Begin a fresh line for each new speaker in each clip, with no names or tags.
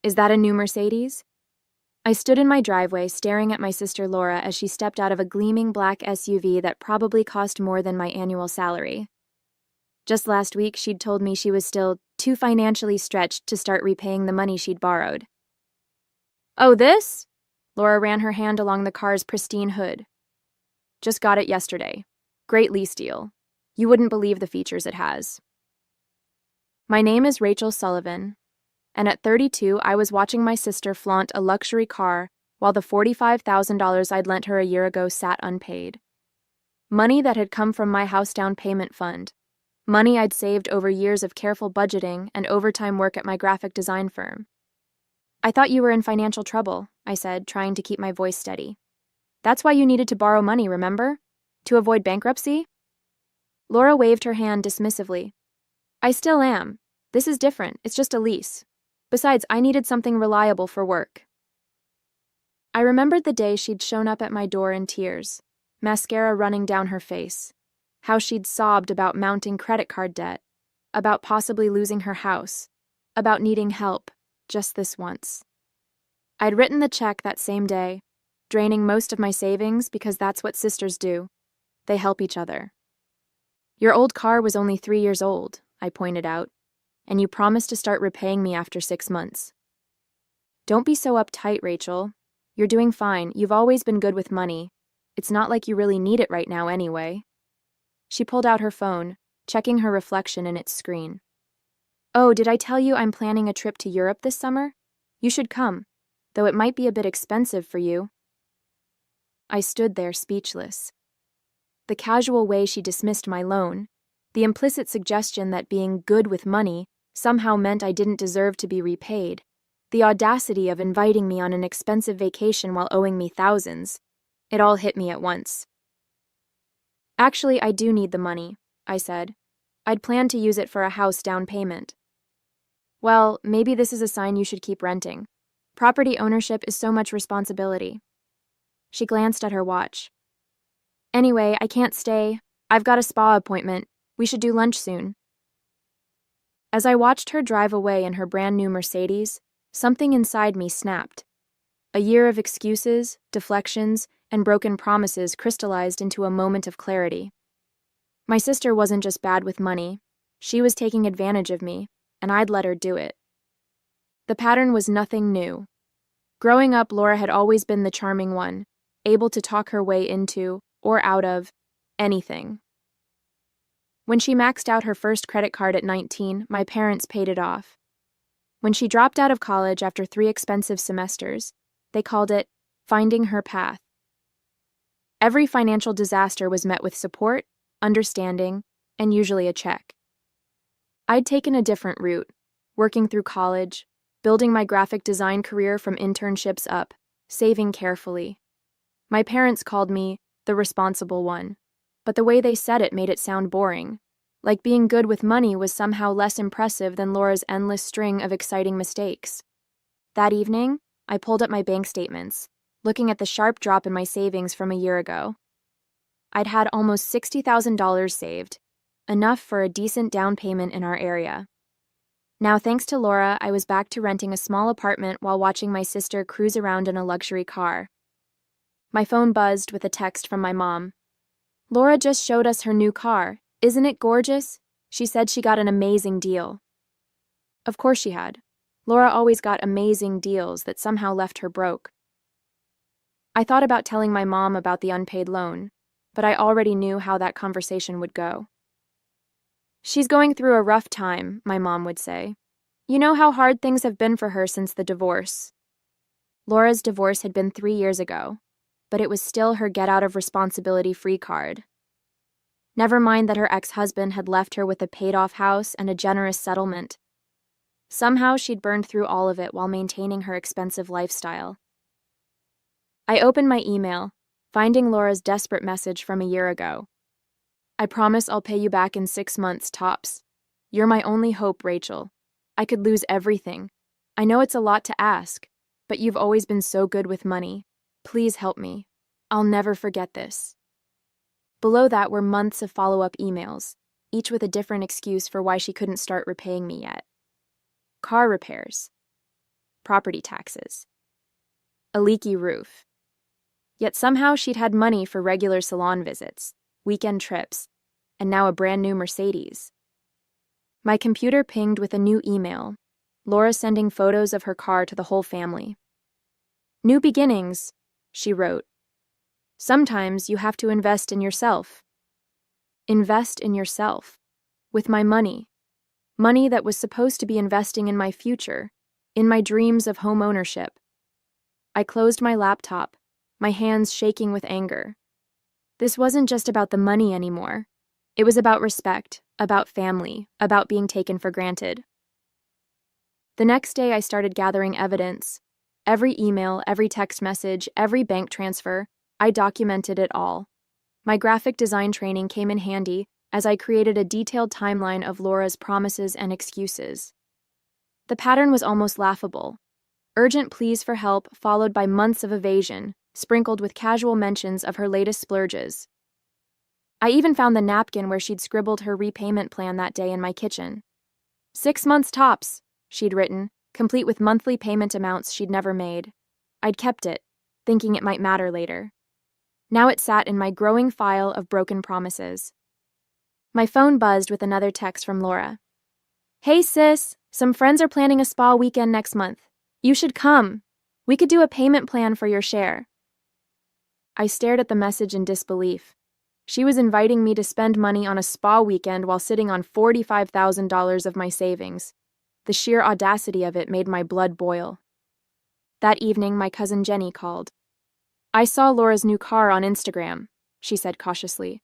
Is that a new Mercedes? I stood in my driveway staring at my sister Laura as she stepped out of a gleaming black SUV that probably cost more than my annual salary. Just last week, she'd told me she was still too financially stretched to start repaying the money she'd borrowed. Oh, this? Laura ran her hand along the car's pristine hood. Just got it yesterday. Great lease deal. You wouldn't believe the features it has. My name is Rachel Sullivan, and at 32, I was watching my sister flaunt a luxury car while the $45,000 I'd lent her a year ago sat unpaid. Money that had come from my house down payment fund. Money I'd saved over years of careful budgeting and overtime work at my graphic design firm. I thought you were in financial trouble, I said, trying to keep my voice steady. That's why you needed to borrow money, remember? To avoid bankruptcy? Laura waved her hand dismissively. I still am. This is different. It's just a lease. Besides, I needed something reliable for work. I remembered the day she'd shown up at my door in tears, mascara running down her face, how she'd sobbed about mounting credit card debt, about possibly losing her house, about needing help, just this once. I'd written the check that same day, draining most of my savings because that's what sisters do. They help each other. Your old car was only 3 years old, I pointed out, and you promised to start repaying me after 6 months. Don't be so uptight, Rachel. You're doing fine. You've always been good with money. It's not like you really need it right now anyway. She pulled out her phone, checking her reflection in its screen. Oh, did I tell you I'm planning a trip to Europe this summer? You should come, though it might be a bit expensive for you. I stood there speechless. The casual way she dismissed my loan, the implicit suggestion that being good with money somehow meant I didn't deserve to be repaid, the audacity of inviting me on an expensive vacation while owing me thousands, it all hit me at once. Actually, I do need the money, I said. I'd planned to use it for a house down payment. Well, maybe this is a sign you should keep renting. Property ownership is so much responsibility. She glanced at her watch. Anyway, I can't stay. I've got a spa appointment. We should do lunch soon. As I watched her drive away in her brand new Mercedes, something inside me snapped. A year of excuses, deflections, and broken promises crystallized into a moment of clarity. My sister wasn't just bad with money. She was taking advantage of me, and I'd let her do it. The pattern was nothing new. Growing up, Laura had always been the charming one, able to talk her way into, or out of, anything. When she maxed out her first credit card at 19, my parents paid it off. When she dropped out of college after 3 expensive semesters, they called it finding her path. Every financial disaster was met with support, understanding, and usually a check. I'd taken a different route, working through college, building my graphic design career from internships up, saving carefully. My parents called me the responsible one, but the way they said it made it sound boring, like being good with money was somehow less impressive than Laura's endless string of exciting mistakes. That evening, I pulled up my bank statements, looking at the sharp drop in my savings from a year ago. I'd had almost $60,000 saved, enough for a decent down payment in our area. Now, thanks to Laura, I was back to renting a small apartment while watching my sister cruise around in a luxury car. My phone buzzed with a text from my mom. Laura just showed us her new car. Isn't it gorgeous? She said she got an amazing deal. Of course she had. Laura always got amazing deals that somehow left her broke. I thought about telling my mom about the unpaid loan, but I already knew how that conversation would go. She's going through a rough time, my mom would say. You know how hard things have been for her since the divorce. Laura's divorce had been 3 years ago, but it was still her get-out-of-responsibility-free card. Never mind that her ex-husband had left her with a paid-off house and a generous settlement. Somehow she'd burned through all of it while maintaining her expensive lifestyle. I opened my email, finding Laura's desperate message from a year ago. I promise I'll pay you back in 6 months, tops. You're my only hope, Rachel. I could lose everything. I know it's a lot to ask, but you've always been so good with money. Please help me. I'll never forget this. Below that were months of follow-up emails, each with a different excuse for why she couldn't start repaying me yet. Car repairs. property taxes, a leaky roof. Yet somehow she'd had money for regular salon visits, weekend trips, and now a brand new Mercedes. My computer pinged with a new email, Laura sending photos of her car to the whole family. "New beginnings," she wrote. "Sometimes you have to invest in yourself." Invest in yourself. With my money. Money that was supposed to be investing in my future, in my dreams of home ownership. I closed my laptop, my hands shaking with anger. This wasn't just about the money anymore. It was about respect, about family, about being taken for granted. The next day I started gathering evidence. Every email, every text message, every bank transfer, I documented it all. My graphic design training came in handy as I created a detailed timeline of Laura's promises and excuses. The pattern was almost laughable. Urgent pleas for help followed by months of evasion, sprinkled with casual mentions of her latest splurges. I even found the napkin where she'd scribbled her repayment plan that day in my kitchen. 6 months tops, she'd written, complete with monthly payment amounts she'd never made. I'd kept it, thinking it might matter later. Now it sat in my growing file of broken promises. My phone buzzed with another text from Laura. "Hey sis, some friends are planning a spa weekend next month. You should come. We could do a payment plan for your share." I stared at the message in disbelief. She was inviting me to spend money on a spa weekend while sitting on $45,000 of my savings. The sheer audacity of it made my blood boil. That evening, my cousin Jenny called. "I saw Laura's new car on Instagram," she said cautiously.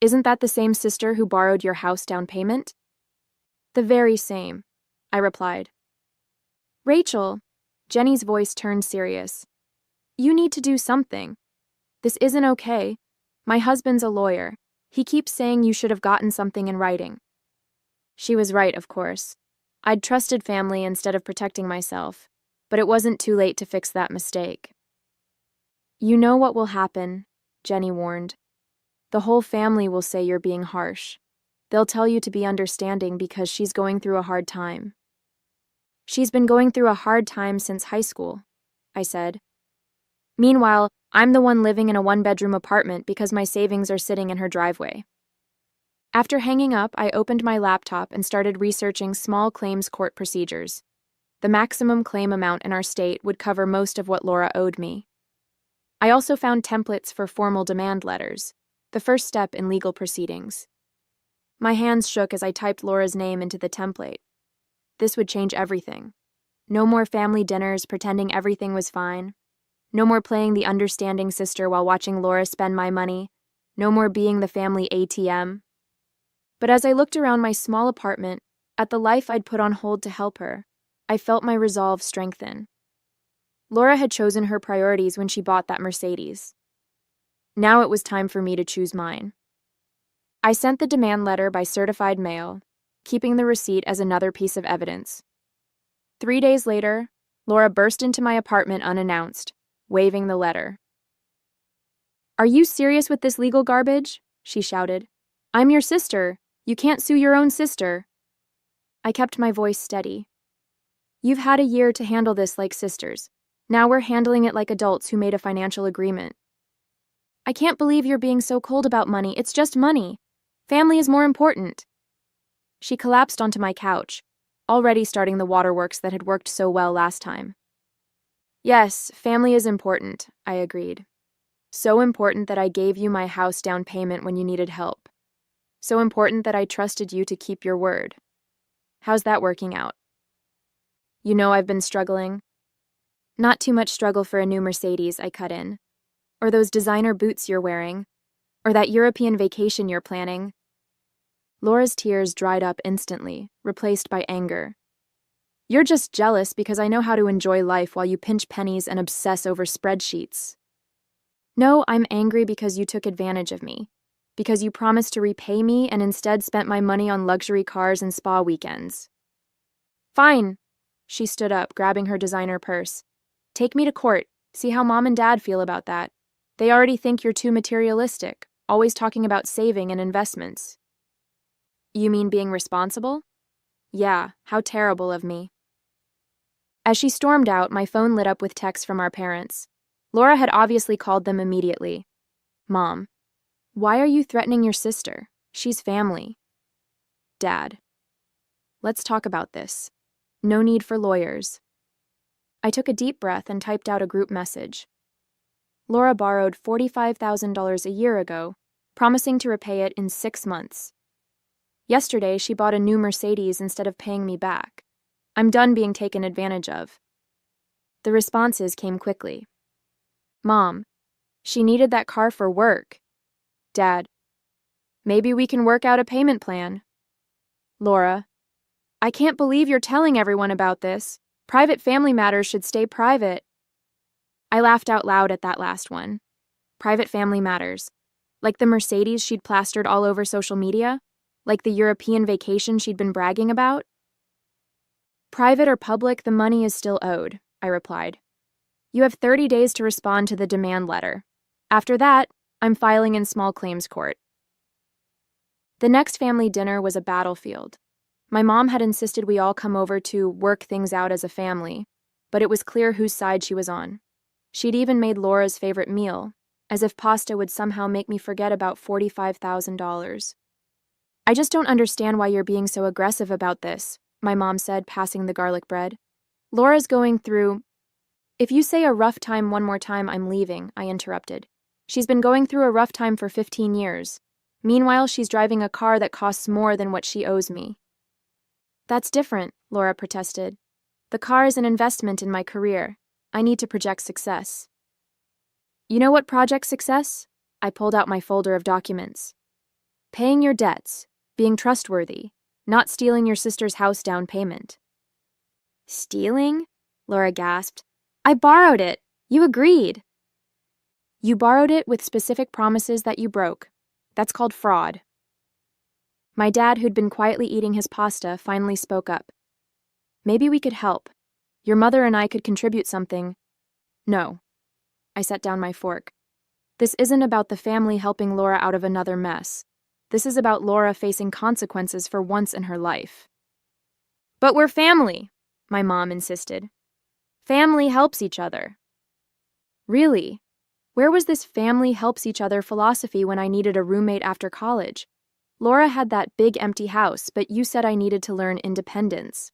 "Isn't that the same sister who borrowed your house down payment?" "The very same," I replied. "Rachel," Jenny's voice turned serious. "You need to do something. This isn't okay. My husband's a lawyer. He keeps saying you should have gotten something in writing." She was right, of course. I'd trusted family instead of protecting myself, but it wasn't too late to fix that mistake. "You know what will happen," Jenny warned. "The whole family will say you're being harsh. They'll tell you to be understanding because she's going through a hard time." "She's been going through a hard time since high school," I said. "Meanwhile, I'm the one living in a one-bedroom apartment because my savings are sitting in her driveway." After hanging up, I opened my laptop and started researching small claims court procedures. The maximum claim amount in our state would cover most of what Laura owed me. I also found templates for formal demand letters, the first step in legal proceedings. My hands shook as I typed Laura's name into the template. This would change everything. No more family dinners pretending everything was fine. No more playing the understanding sister while watching Laura spend my money. No more being the family ATM. But as I looked around my small apartment, at the life I'd put on hold to help her, I felt my resolve strengthen. Laura had chosen her priorities when she bought that Mercedes. Now it was time for me to choose mine. I sent the demand letter by certified mail, keeping the receipt as another piece of evidence. 3 days later, Laura burst into my apartment unannounced, waving the letter. "Are you serious with this legal garbage?" she shouted. "I'm your sister. You can't sue your own sister." I kept my voice steady. "You've had a year to handle this like sisters. Now we're handling it like adults who made a financial agreement." "I can't believe you're being so cold about money. It's just money. Family is more important." She collapsed onto my couch, already starting the waterworks that had worked so well last time. "Yes, family is important," I agreed. "So important that I gave you my house down payment when you needed help. So important that I trusted you to keep your word. How's that working out?" "You know I've been struggling." "Not too much struggle for a new Mercedes," I cut in. "Or those designer boots you're wearing. Or that European vacation you're planning." Laura's tears dried up instantly, replaced by anger. "You're just jealous because I know how to enjoy life while you pinch pennies and obsess over spreadsheets." "No, I'm angry because you took advantage of me. Because you promised to repay me and instead spent my money on luxury cars and spa weekends." "Fine." She stood up, grabbing her designer purse. "Take me to court. See how Mom and Dad feel about that. They already think you're too materialistic, always talking about saving and investments." "You mean being responsible?" "Yeah, how terrible of me." As she stormed out, my phone lit up with texts from our parents. Laura had obviously called them immediately. Mom, why are you threatening your sister? She's family. Dad, let's talk about this. No need for lawyers. I took a deep breath and typed out a group message. Laura borrowed $45,000 a year ago, promising to repay it in 6 months. Yesterday, she bought a new Mercedes instead of paying me back. I'm done being taken advantage of. The responses came quickly. Mom, she needed that car for work. Dad, maybe we can work out a payment plan. Laura, I can't believe you're telling everyone about this. Private family matters should stay private. I laughed out loud at that last one. Private family matters. Like the Mercedes she'd plastered all over social media? Like the European vacation she'd been bragging about? Private or public, the money is still owed, I replied. You have 30 days to respond to the demand letter. After that, I'm filing in small claims court. The next family dinner was a battlefield. My mom had insisted we all come over to work things out as a family, but it was clear whose side she was on. She'd even made Laura's favorite meal, as if pasta would somehow make me forget about $45,000. I just don't understand why you're being so aggressive about this, my mom said, passing the garlic bread. Laura's going through... If you say a rough time one more time, I'm leaving, I interrupted. She's been going through a rough time for 15 years. Meanwhile, she's driving a car that costs more than what she owes me. That's different, Laura protested. The car is an investment in my career. I need to project success. You know what projects success? I pulled out my folder of documents. Paying your debts, being trustworthy, not stealing your sister's house down payment. Stealing? Laura gasped. I borrowed it. You agreed. You borrowed it with specific promises that you broke. That's called fraud. My dad, who'd been quietly eating his pasta, finally spoke up. Maybe we could help. Your mother and I could contribute something. No. I set down my fork. This isn't about the family helping Laura out of another mess. This is about Laura facing consequences for once in her life. But we're family, my mom insisted. Family helps each other. Really? Where was this family helps each other philosophy when I needed a roommate after college? Laura had that big empty house, but you said I needed to learn independence.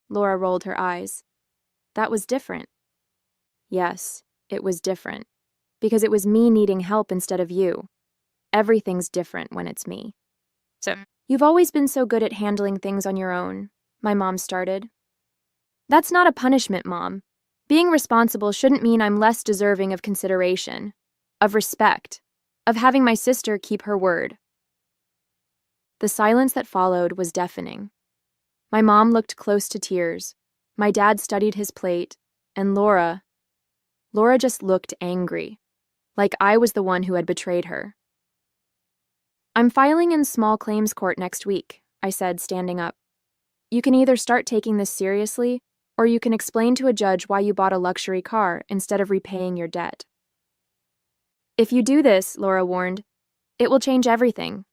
Laura rolled her eyes. That was different. Yes, it was different. Because it was me needing help instead of you. Everything's different when it's me. So, you've always been so good at handling things on your own, my mom started. That's not a punishment, Mom. Being responsible shouldn't mean I'm less deserving of consideration, of respect, of having my sister keep her word. The silence that followed was deafening. My mom looked close to tears. My dad studied his plate, and Laura just looked angry, like I was the one who had betrayed her. I'm filing in small claims court next week, I said, standing up. You can either start taking this seriously, or you can explain to a judge why you bought a luxury car instead of repaying your debt. If you do this, Laura warned, it will change everything.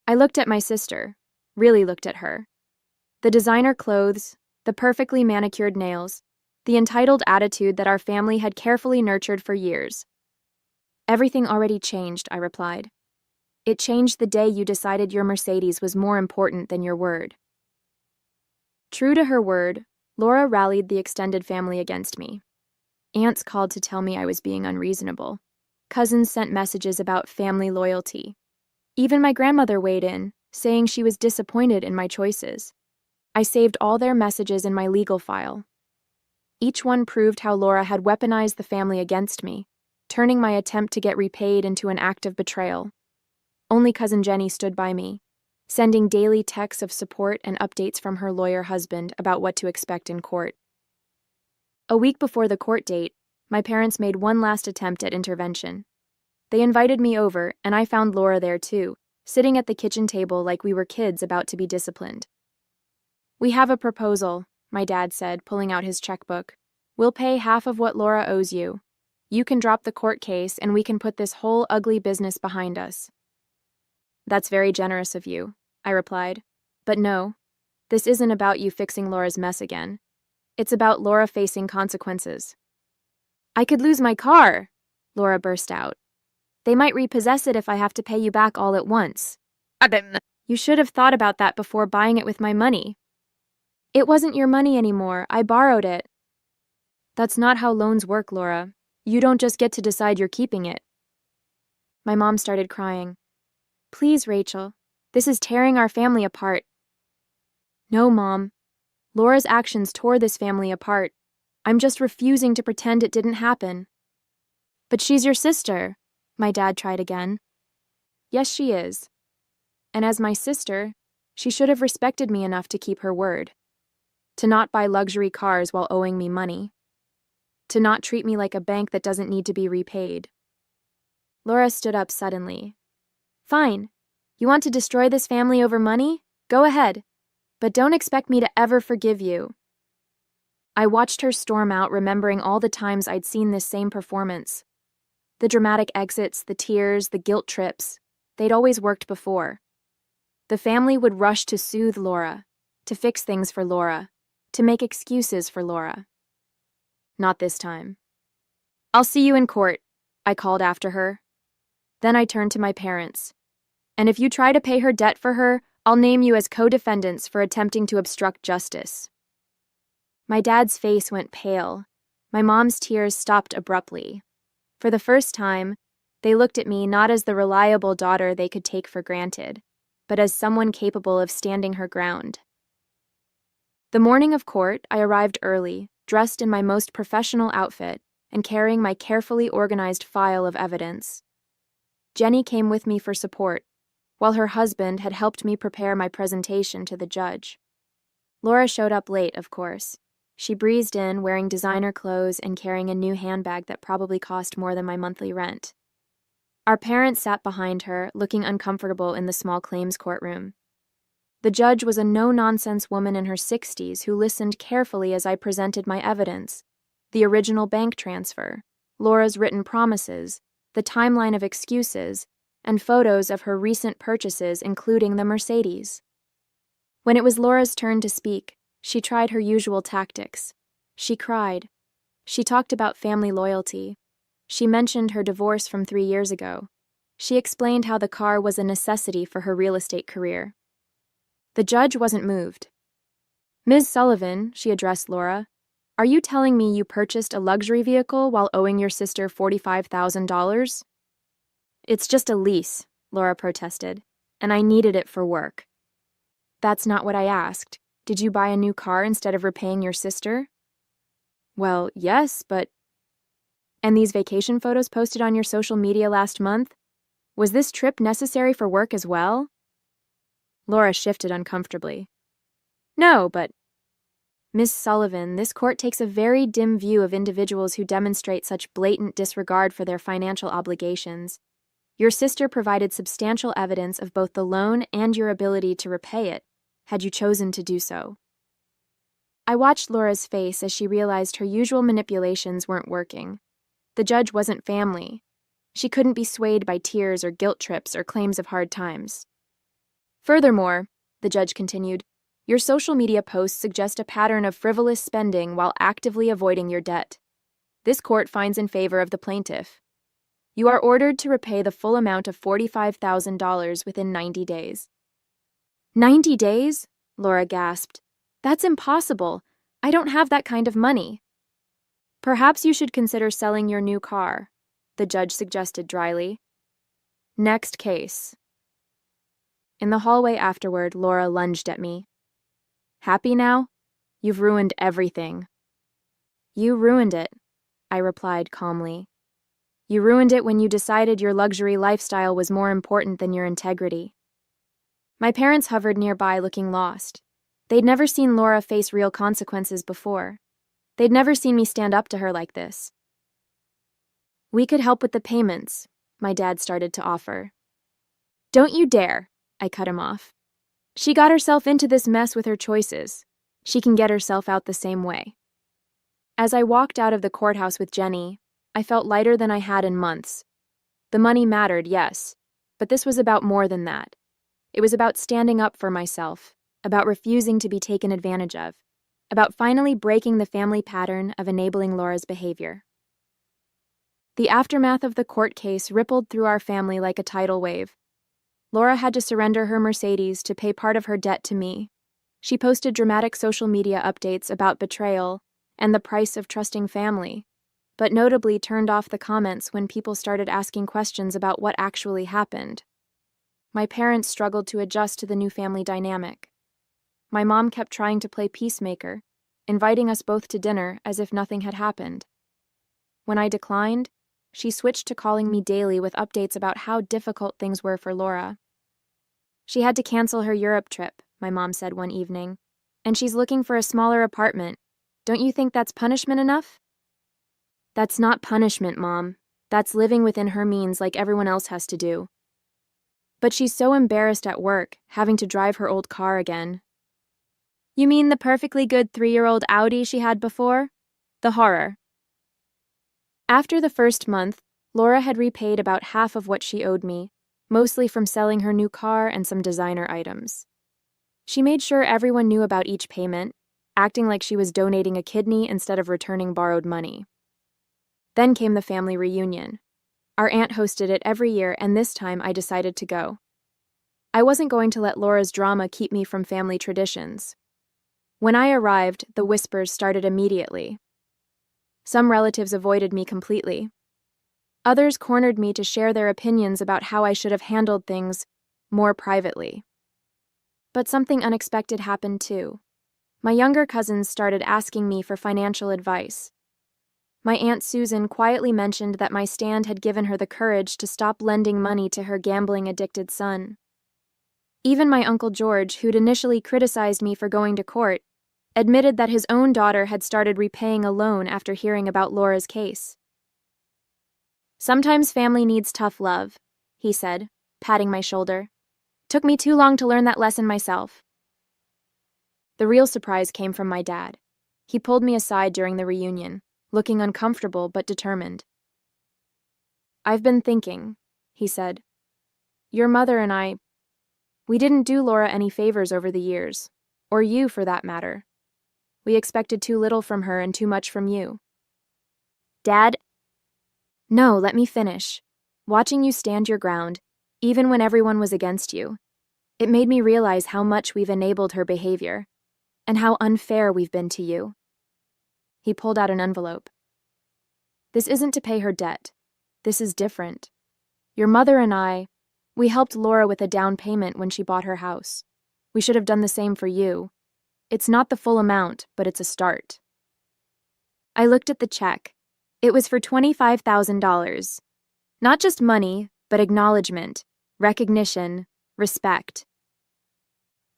I looked at my sister, really looked at her. The designer clothes, the perfectly manicured nails, the entitled attitude that our family had carefully nurtured for years. Everything already changed, I replied. It changed the day you decided your Mercedes was more important than your word. True to her word, Laura rallied the extended family against me. Aunts called to tell me I was being unreasonable. Cousins sent messages about family loyalty. Even my grandmother weighed in, saying she was disappointed in my choices. I saved all their messages in my legal file. Each one proved how Laura had weaponized the family against me, turning my attempt to get repaid into an act of betrayal. Only Cousin Jenny stood by me, sending daily texts of support and updates from her lawyer husband about what to expect in court. A week before the court date, my parents made one last attempt at intervention. They invited me over, and I found Laura there too, sitting at the kitchen table like we were kids about to be disciplined. We have a proposal, my dad said, pulling out his checkbook. We'll pay half of what Laura owes you. You can drop the court case, and we can put this whole ugly business behind us. That's very generous of you, I replied. But no, this isn't about you fixing Laura's mess again. It's about Laura facing consequences. I could lose my car, Laura burst out. They might repossess it if I have to pay you back all at once. You should have thought about that before buying it with my money. It wasn't your money anymore. I borrowed it. That's not how loans work, Laura. You don't just get to decide you're keeping it. My mom started crying. Please, Rachel. This is tearing our family apart. No, Mom. Laura's actions tore this family apart. I'm just refusing to pretend it didn't happen. But she's your sister, my dad tried again. Yes, she is. And as my sister, she should have respected me enough to keep her word. To not buy luxury cars while owing me money. To not treat me like a bank that doesn't need to be repaid. Laura stood up suddenly. Fine. You want to destroy this family over money? Go ahead. But don't expect me to ever forgive you. I watched her storm out, remembering all the times I'd seen this same performance. The dramatic exits, the tears, the guilt trips. They'd always worked before. The family would rush to soothe Laura, to fix things for Laura, to make excuses for Laura. Not this time. I'll see you in court, I called after her. Then I turned to my parents. And if you try to pay her debt for her, I'll name you as co-defendants for attempting to obstruct justice. My dad's face went pale. My mom's tears stopped abruptly. For the first time, they looked at me not as the reliable daughter they could take for granted, but as someone capable of standing her ground. The morning of court, I arrived early, dressed in my most professional outfit and carrying my carefully organized file of evidence. Jenny came with me for support, while her husband had helped me prepare my presentation to the judge. Laura showed up late, of course. She breezed in, wearing designer clothes and carrying a new handbag that probably cost more than my monthly rent. Our parents sat behind her, looking uncomfortable in the small claims courtroom. The judge was a no-nonsense woman in her 60s who listened carefully as I presented my evidence, the original bank transfer, Laura's written promises, the timeline of excuses, and photos of her recent purchases, including the Mercedes. When it was Laura's turn to speak, she tried her usual tactics. She cried. She talked about family loyalty. She mentioned her divorce from 3 years ago. She explained how the car was a necessity for her real estate career. The judge wasn't moved. Ms. Sullivan, she addressed Laura, are you telling me you purchased a luxury vehicle while owing your sister $45,000? It's just a lease, Laura protested, and I needed it for work. That's not what I asked. Did you buy a new car instead of repaying your sister? Well, yes, but... And these vacation photos posted on your social media last month? Was this trip necessary for work as well? Laura shifted uncomfortably. No, but... Miss Sullivan, this court takes a very dim view of individuals who demonstrate such blatant disregard for their financial obligations. Your sister provided substantial evidence of both the loan and your ability to repay it, had you chosen to do so. I watched Laura's face as she realized her usual manipulations weren't working. The judge wasn't family. She couldn't be swayed by tears or guilt trips or claims of hard times. Furthermore, the judge continued, your social media posts suggest a pattern of frivolous spending while actively avoiding your debt. This court finds in favor of the plaintiff. You are ordered to repay the full amount of $45,000 within 90 days. 90 days? Laura gasped. That's impossible. I don't have that kind of money. Perhaps you should consider selling your new car, the judge suggested dryly. Next case. In the hallway afterward, Laura lunged at me. Happy now? You've ruined everything. You ruined it, I replied calmly. You ruined it when you decided your luxury lifestyle was more important than your integrity. My parents hovered nearby, looking lost. They'd never seen Laura face real consequences before. They'd never seen me stand up to her like this. We could help with the payments, my dad started to offer. Don't you dare, I cut him off. She got herself into this mess with her choices. She can get herself out the same way. As I walked out of the courthouse with Jenny, I felt lighter than I had in months. The money mattered, yes, but this was about more than that. It was about standing up for myself, about refusing to be taken advantage of. about finally breaking the family pattern of enabling Laura's behavior. The aftermath of the court case rippled through our family like a tidal wave. Laura had to surrender her Mercedes to pay part of her debt to me. She posted dramatic social media updates about betrayal and the price of trusting family, but notably turned off the comments when people started asking questions about what actually happened. My parents struggled to adjust to the new family dynamic. My mom kept trying to play peacemaker, inviting us both to dinner as if nothing had happened. When I declined, she switched to calling me daily with updates about how difficult things were for Laura. She had to cancel her Europe trip, my mom said one evening, and she's looking for a smaller apartment. Don't you think that's punishment enough? That's not punishment, Mom. That's living within her means like everyone else has to do. But she's so embarrassed at work, having to drive her old car again. You mean the perfectly good 3-year-old Audi she had before? The horror. After the first month, Laura had repaid about half of what she owed me, mostly from selling her new car and some designer items. She made sure everyone knew about each payment, acting like she was donating a kidney instead of returning borrowed money. Then came the family reunion. Our aunt hosted it every year, and this time I decided to go. I wasn't going to let Laura's drama keep me from family traditions. When I arrived, the whispers started immediately. Some relatives avoided me completely. Others cornered me to share their opinions about how I should have handled things more privately. But something unexpected happened too. My younger cousins started asking me for financial advice. My Aunt Susan quietly mentioned that my stand had given her the courage to stop lending money to her gambling-addicted son. Even my Uncle George, who'd initially criticized me for going to court, admitted that his own daughter had started repaying a loan after hearing about Laura's case. Sometimes family needs tough love, he said, patting my shoulder. Took me too long to learn that lesson myself. The real surprise came from my dad. He pulled me aside during the reunion, looking uncomfortable but determined. I've been thinking, he said. Your mother and we didn't do Laura any favors over the years, or you for that matter. We expected too little from her and too much from you. Dad? No, let me finish. Watching you stand your ground, even when everyone was against you, it made me realize how much we've enabled her behavior, and how unfair we've been to you. He pulled out an envelope. This isn't to pay her debt. This is different. Your mother and we helped Laura with a down payment when she bought her house. We should have done the same for you. It's not the full amount, but it's a start. I looked at the check. It was for $25,000. Not just money, but acknowledgement, recognition, respect.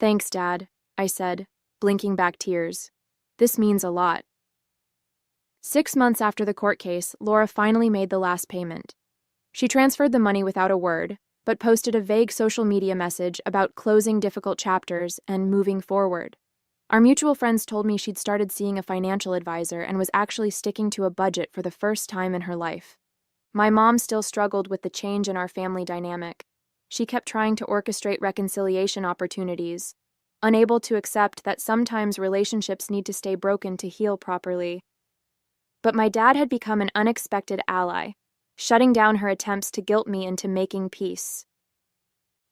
Thanks, Dad, I said, blinking back tears. This means a lot. 6 months after the court case, Laura finally made the last payment. She transferred the money without a word, but posted a vague social media message about closing difficult chapters and moving forward. Our mutual friends told me she'd started seeing a financial advisor and was actually sticking to a budget for the first time in her life. My mom still struggled with the change in our family dynamic. She kept trying to orchestrate reconciliation opportunities, unable to accept that sometimes relationships need to stay broken to heal properly. But my dad had become an unexpected ally, shutting down her attempts to guilt me into making peace.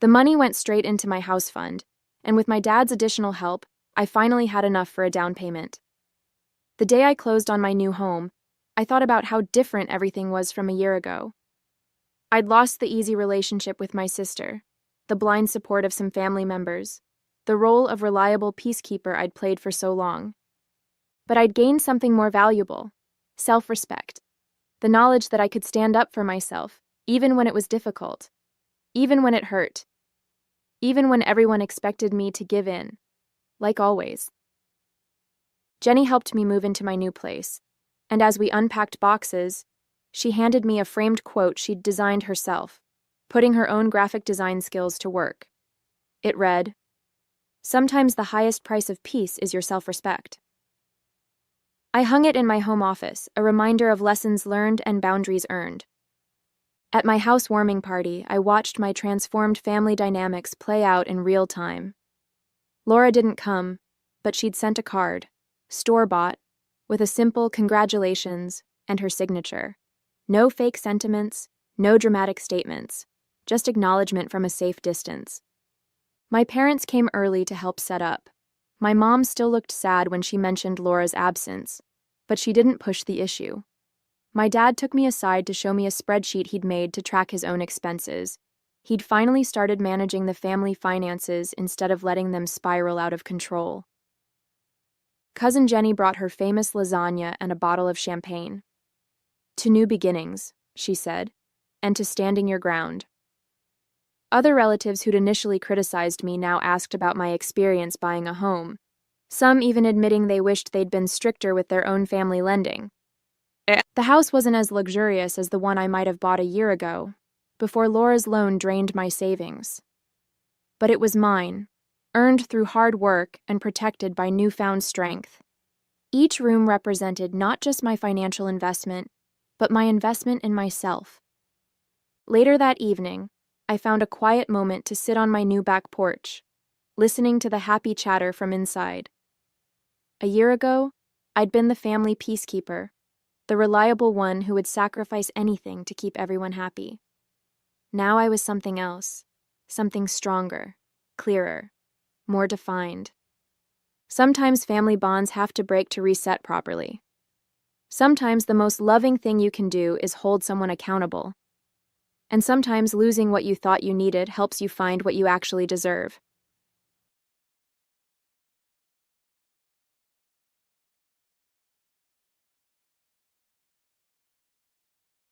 The money went straight into my house fund, and with my dad's additional help, I finally had enough for a down payment. The day I closed on my new home, I thought about how different everything was from a year ago. I'd lost the easy relationship with my sister, the blind support of some family members, the role of reliable peacekeeper I'd played for so long. But I'd gained something more valuable, self-respect, the knowledge that I could stand up for myself, even when it was difficult, even when it hurt, even when everyone expected me to give in. Like always. Jenny helped me move into my new place, and as we unpacked boxes, she handed me a framed quote she'd designed herself, putting her own graphic design skills to work. It read, "Sometimes the highest price of peace is your self-respect." I hung it in my home office, a reminder of lessons learned and boundaries earned. At my housewarming party, I watched my transformed family dynamics play out in real time. Laura didn't come, but she'd sent a card, store-bought, with a simple congratulations and her signature. No fake sentiments, no dramatic statements, just acknowledgement from a safe distance. My parents came early to help set up. My mom still looked sad when she mentioned Laura's absence, but she didn't push the issue. My dad took me aside to show me a spreadsheet he'd made to track his own expenses. He'd finally started managing the family finances instead of letting them spiral out of control. Cousin Jenny brought her famous lasagna and a bottle of champagne. "To new beginnings," she said, "and to standing your ground." Other relatives who'd initially criticized me now asked about my experience buying a home, some even admitting they wished they'd been stricter with their own family lending. The house wasn't as luxurious as the one I might have bought a year ago, before Laura's loan drained my savings. But it was mine, earned through hard work and protected by newfound strength. Each room represented not just my financial investment, but my investment in myself. Later that evening, I found a quiet moment to sit on my new back porch, listening to the happy chatter from inside. A year ago, I'd been the family peacekeeper, the reliable one who would sacrifice anything to keep everyone happy. Now I was something else, something stronger, clearer, more defined. Sometimes family bonds have to break to reset properly. Sometimes the most loving thing you can do is hold someone accountable. And sometimes losing what you thought you needed helps you find what you actually deserve.